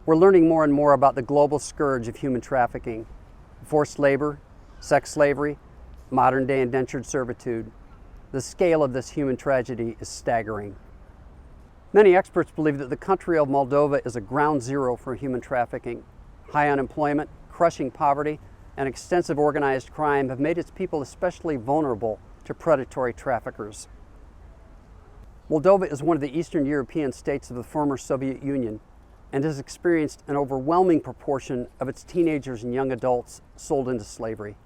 We're learning more and more about the global scourge of human trafficking, forced labor, sex slavery, modern-day indentured servitude. The scale of this human tragedy is staggering. Many experts believe that the country of Moldova is a ground zero for human trafficking. High unemployment, crushing poverty, and extensive organized crime have made its people especially vulnerable to predatory traffickers. Moldova is one of the Eastern European states of the former Soviet Union and has experienced an overwhelming proportion of its teenagers and young adults sold into slavery.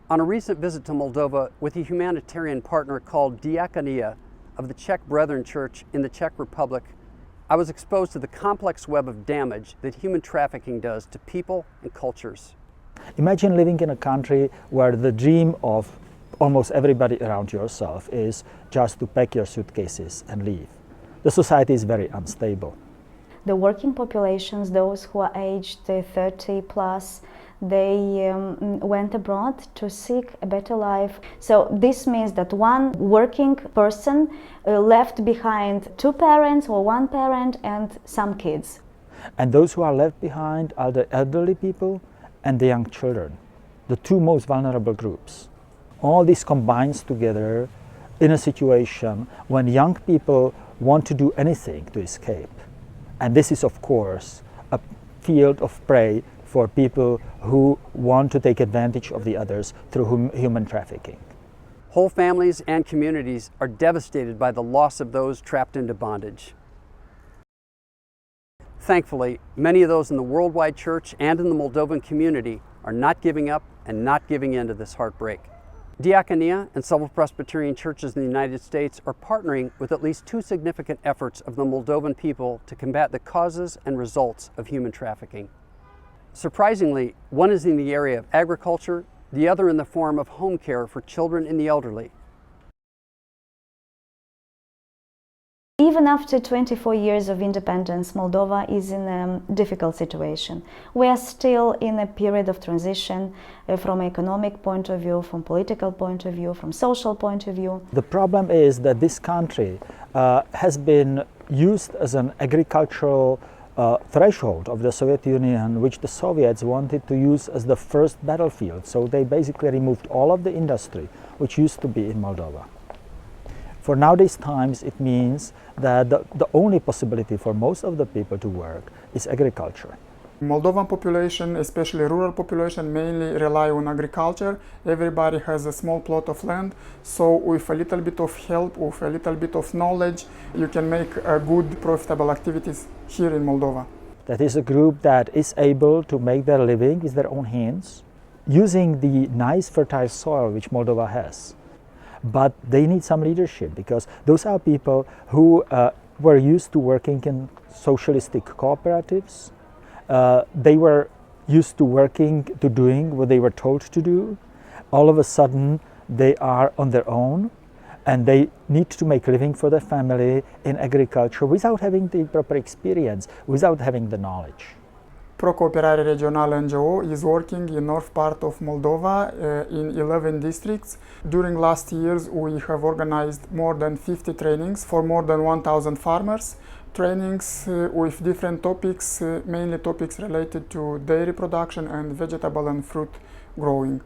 On a recent visit to Moldova with a humanitarian partner called Diaconia of the Czech Brethren Church in the Czech Republic, I was exposed to the complex web of damage that human trafficking does to people and cultures. Imagine living in a country where the dream of almost everybody around yourself is just to pack your suitcases and leave. The society is very unstable. The working populations, those who are aged 30 plus, they went abroad to seek a better life. So this means that one working person left behind two parents or one parent and some kids. And those who are left behind are the elderly people and the young children, the two most vulnerable groups. All this combines together in a situation when young people want to do anything to escape. And this is, of course, a field of prey for people who want to take advantage of the others through human trafficking. Whole families and communities are devastated by the loss of those trapped into bondage. Thankfully, many of those in the worldwide church and in the Moldovan community are not giving up and not giving in to this heartbreak. Diaconia and several Presbyterian churches in the United States are partnering with at least two significant efforts of the Moldovan people to combat the causes and results of human trafficking. Surprisingly, one is in the area of agriculture, the other in the form of home care for children and the elderly. Even after 24 years of independence, Moldova is in a difficult situation. We are still in a period of transition from an economic point of view, from political point of view, from social point of view. The problem is that this country has been used as an agricultural threshold of the Soviet Union, which the Soviets wanted to use as the first battlefield. So they basically removed all of the industry which used to be in Moldova. For nowadays times, it means that the only possibility for most of the people to work is agriculture. Moldovan population, especially rural population, mainly rely on agriculture. Everybody has a small plot of land, so with a little bit of help, with a little bit of knowledge, you can make good, profitable activities here in Moldova. That is a group that is able to make their living with their own hands, using the nice fertile soil which Moldova has. But they need some leadership, because those are people who were used to working in socialistic cooperatives. They were used to working, to doing what they were told to do. All of a sudden, they are on their own, and they need to make a living for their family in agriculture without having the proper experience, without having the knowledge. Pro-Cooperare Regională NGO is working in north part of Moldova in 11 districts. During last years, we have organized more than 50 trainings for more than 1,000 farmers. Trainings with different topics, mainly topics related to dairy production and vegetable and fruit growing.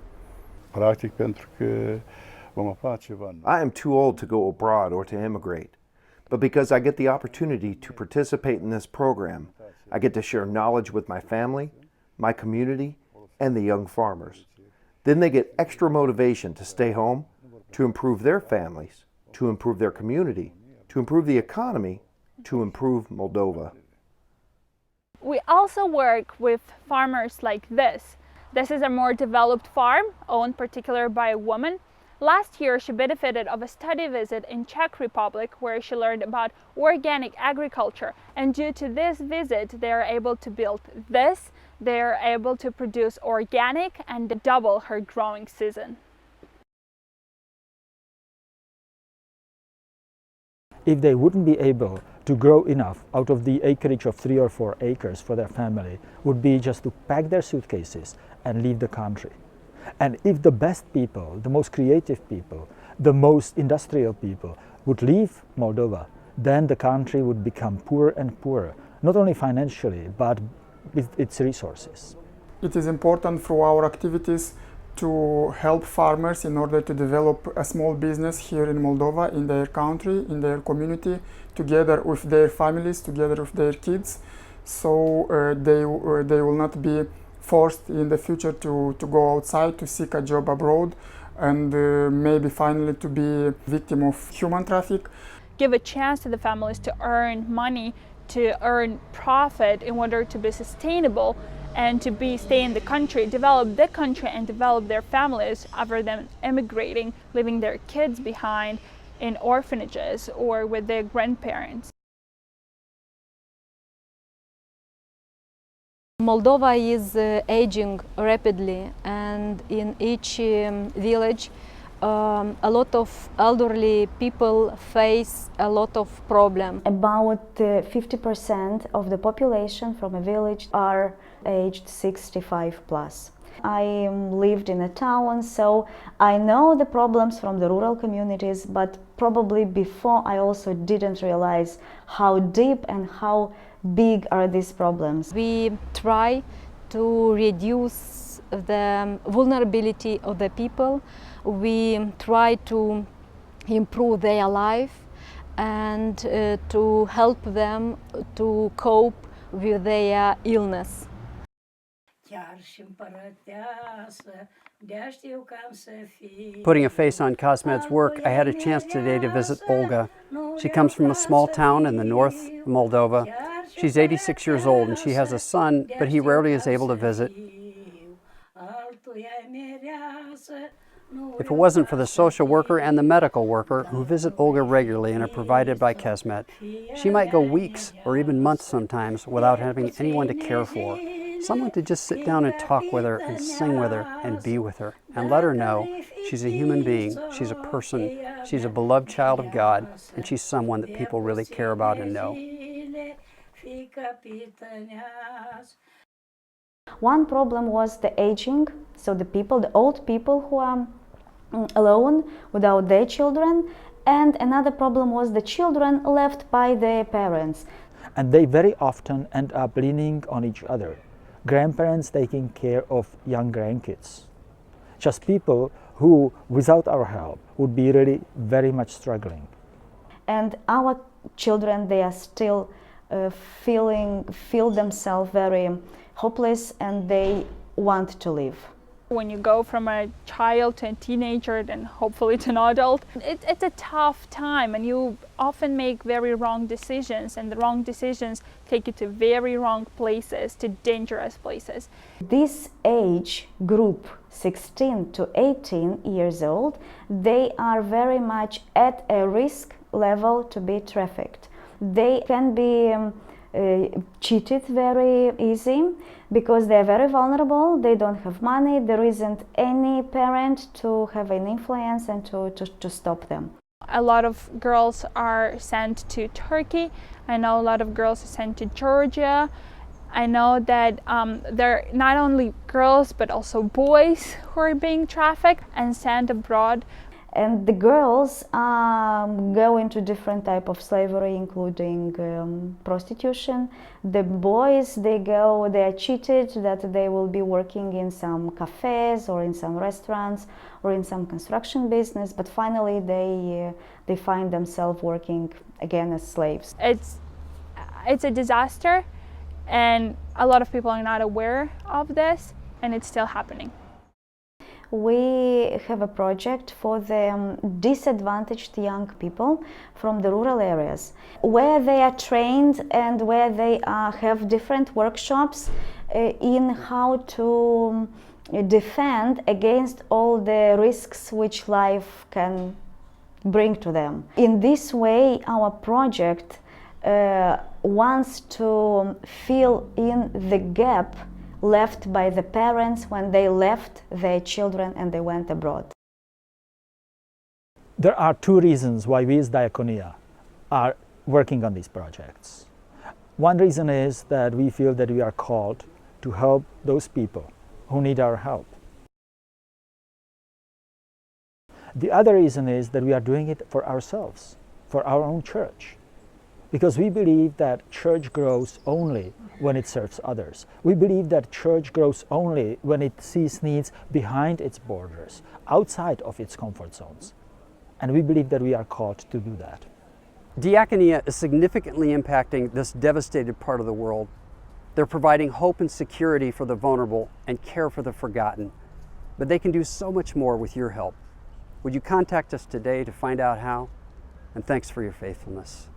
Practic, pentru că vom afla ceva. I am too old to go abroad or to immigrate, but because I get the opportunity to participate in this program, I get to share knowledge with my family, my community, and the young farmers. Then they get extra motivation to stay home, to improve their families, to improve their community, to improve the economy, to improve Moldova. We also work with farmers like this. This is a more developed farm, owned particularly by a woman. Last year, she benefited of a study visit in Czech Republic where she learned about organic agriculture. And due to this visit, they are able to build this. They are able to produce organic and double her growing season. If they wouldn't be able to grow enough out of the acreage of 3 or 4 acres for their family, would be just to pack their suitcases and leave the country. And if the best people, the most creative people, the most industrial people would leave Moldova, then the country would become poorer and poorer. not only financially, but with its resources. It is important through our activities to help farmers in order to develop a small business here in Moldova, in their country, in their community, together with their families, together with their kids, so they will not be forced in the future to go outside to seek a job abroad and maybe finally to be victim of human traffic. Give a chance to the families to earn money, to earn profit in order to be sustainable and to stay in the country, develop the country and develop their families rather than emigrating, leaving their kids behind in orphanages or with their grandparents. Moldova is aging rapidly, and in each village a lot of elderly people face a lot of problems. About 50% of the population from a village are aged 65 plus. I lived in a town, so I know the problems from the rural communities, but probably before I also didn't realize how deep and how big are these problems. We try to reduce the vulnerability of the people. We try to improve their life and to help them to cope with their illness. Putting a face on Cosmet's work, I had a chance today to visit Olga. She comes from a small town in the north of Moldova. She's 86 years old and she has a son, but he rarely is able to visit. If it wasn't for the social worker and the medical worker who visit Olga regularly and are provided by Cosmet, she might go weeks or even months sometimes without having anyone to care for. Someone to just sit down and talk with her and sing with her and be with her and let her know she's a human being, she's a person, she's a beloved child of God, and she's someone that people really care about and know. One problem was the aging, so the old people who are alone without their children, and another problem was the children left by their parents. And they very often end up leaning on each other. Grandparents taking care of young grandkids. Just people who, without our help, would be really very much struggling. And our children, they are still feel themselves very hopeless and they want to live. When you go from a child to a teenager, then hopefully to an adult, it's a tough time and you often make very wrong decisions, and the wrong decisions take you to very wrong places, to dangerous places. This age group, 16 to 18 years old, they are very much at a risk level to be trafficked. They can be cheated very easy because they're very vulnerable, they don't have money, there isn't any parent to have an influence and to stop them. A lot of girls are sent to Turkey. I know a lot of girls are sent to Georgia. I know that there are not only girls but also boys who are being trafficked and sent abroad. And the girls go into different type of slavery, including prostitution. The boys, they are cheated that they will be working in some cafes or in some restaurants or in some construction business, but finally they find themselves working again as slaves. It's a disaster, and a lot of people are not aware of this, and it's still happening. We have a project for the disadvantaged young people from the rural areas, where they are trained and where they have different workshops in how to defend against all the risks which life can bring to them. In this way, our project wants to fill in the gap left by the parents when they left their children and they went abroad. There are two reasons why we as Diaconia are working on these projects. One reason is that we feel that we are called to help those people who need our help. The other reason is that we are doing it for ourselves, for our own church. because we believe that church grows only when it serves others. We believe that church grows only when it sees needs behind its borders, outside of its comfort zones. And we believe that we are called to do that. Diaconia is significantly impacting this devastated part of the world. They're providing hope and security for the vulnerable and care for the forgotten. But they can do so much more with your help. Would you contact us today to find out how? And thanks for your faithfulness.